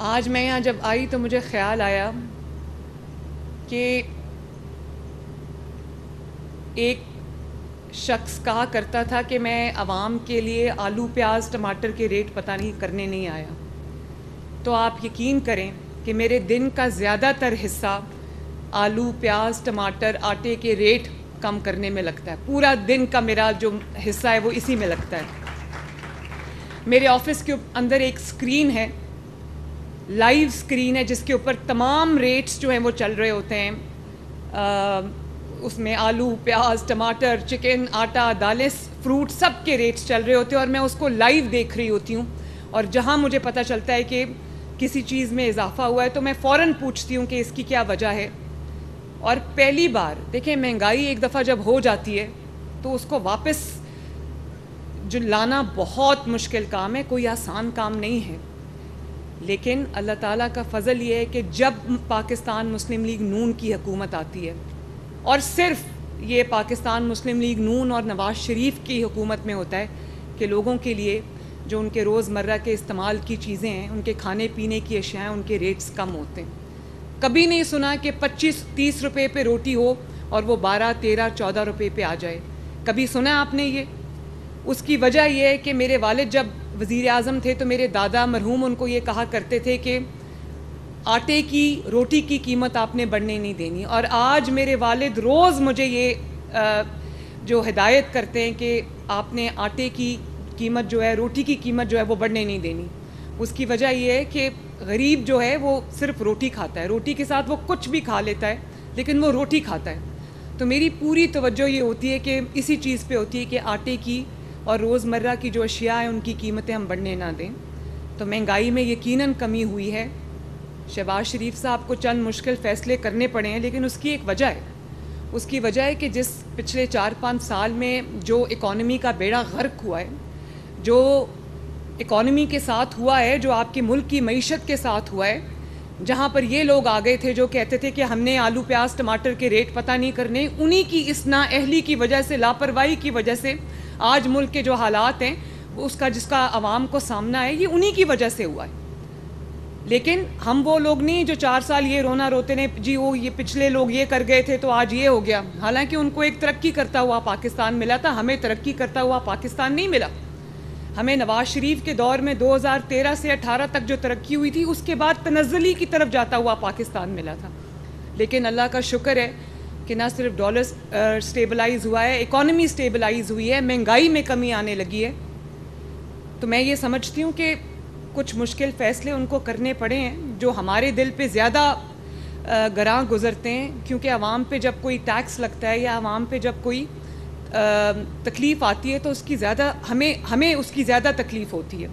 آج میں یہاں جب آئی تو مجھے خیال آیا کہ ایک شخص کہا کرتا تھا کہ میں عوام کے لیے آلو پیاز ٹماٹر کے ریٹ پتہ نہیں کرنے نہیں آیا. تو آپ یقین کریں کہ میرے دن کا زیادہ تر حصہ آلو پیاز ٹماٹر آٹے کے ریٹ کم کرنے میں لگتا ہے. پورا دن کا میرا جو حصہ ہے وہ اسی میں لگتا ہے. میرے آفس کے اندر ایک اسکرین ہے، لائیو اسکرین ہے، جس کے اوپر تمام ریٹس جو ہیں وہ چل رہے ہوتے ہیں. اس میں آلو پیاز ٹماٹر چکن آٹا دالیں فروٹ سب کے ریٹس چل رہے ہوتے ہیں، اور میں اس کو لائیو دیکھ رہی ہوتی ہوں. اور جہاں مجھے پتہ چلتا ہے کہ کسی چیز میں اضافہ ہوا ہے تو میں فوراً پوچھتی ہوں کہ اس کی کیا وجہ ہے. اور پہلی بار دیکھیں، مہنگائی ایک دفعہ جب ہو جاتی ہے تو اس کو واپس جو لانا بہت مشکل کام ہے، کوئی آسان کام نہیں ہے. لیکن اللہ تعالیٰ کا فضل یہ ہے کہ جب پاکستان مسلم لیگ نون کی حکومت آتی ہے، اور صرف یہ پاکستان مسلم لیگ نون اور نواز شریف کی حکومت میں ہوتا ہے کہ لوگوں کے لیے جو ان کے روزمرہ کے استعمال کی چیزیں ہیں، ان کے کھانے پینے کی اشیاء ہیں، ان کے ریٹس کم ہوتے ہیں. کبھی نہیں سنا کہ 25-30 روپے پہ روٹی ہو اور وہ 12-13-14 روپے پہ آ جائے. کبھی سنا آپ نے یہ؟ اس کی وجہ یہ ہے کہ میرے والد جب وزیر اعظم تھے تو میرے دادا مرحوم ان کو یہ کہا کرتے تھے کہ آٹے کی روٹی کی قیمت آپ نے بڑھنے نہیں دینی. اور آج میرے والد روز مجھے یہ جو ہدایت کرتے ہیں کہ آپ نے آٹے کی قیمت جو ہے، روٹی کی قیمت جو ہے وہ بڑھنے نہیں دینی. اس کی وجہ یہ ہے کہ غریب جو ہے وہ صرف روٹی کھاتا ہے، روٹی کے ساتھ وہ کچھ بھی کھا لیتا ہے لیکن وہ روٹی کھاتا ہے. تو میری پوری توجہ یہ ہوتی ہے کہ اسی چیز پہ ہوتی ہے کہ آٹے کی اور روزمرہ کی جو اشیاء ہیں ان کی قیمتیں ہم بڑھنے نہ دیں. تو مہنگائی میں یقیناً کمی ہوئی ہے. شہباز شریف صاحب کو چند مشکل فیصلے کرنے پڑے ہیں، لیکن اس کی ایک وجہ ہے. اس کی وجہ ہے کہ جس پچھلے 4-5 سال میں جو اکانومی کا بیڑا غرق ہوا ہے، جو اکانومی کے ساتھ ہوا ہے، جو آپ کے ملک کی معیشت کے ساتھ ہوا ہے، جہاں پر یہ لوگ آ گئے تھے جو کہتے تھے کہ ہم نے آلو پیاز ٹماٹر کے ریٹ پتہ نہیں کرنے، انہی کی اس نااہلی کی وجہ سے، لاپرواہی کی وجہ سے آج ملک کے جو حالات ہیں اس کا جس کا عوام کو سامنا ہے، یہ انہی کی وجہ سے ہوا ہے. لیکن ہم وہ لوگ نہیں جو 4 سال یہ رونا روتے نے جی وہ یہ پچھلے لوگ یہ کر گئے تھے تو آج یہ ہو گیا. حالانکہ ان کو ایک ترقی کرتا ہوا پاکستان ملا تھا، ہمیں ترقی کرتا ہوا پاکستان نہیں ملا. ہمیں نواز شریف کے دور میں 2013 سے 18 تک جو ترقی ہوئی تھی، اس کے بعد تنزلی کی طرف جاتا ہوا پاکستان ملا تھا. لیکن اللہ کا شکر ہے کہ نہ صرف ڈالر سٹیبلائز ہوا ہے، اکانومی سٹیبلائز ہوئی ہے، مہنگائی میں کمی آنے لگی ہے. تو میں یہ سمجھتی ہوں کہ کچھ مشکل فیصلے ان کو کرنے پڑے ہیں جو ہمارے دل پہ زیادہ گراں گزرتے ہیں، کیونکہ عوام پہ جب کوئی ٹیکس لگتا ہے یا عوام پہ جب کوئی تکلیف آتی ہے تو اس کی زیادہ ہمیں اس کی زیادہ تکلیف ہوتی ہے.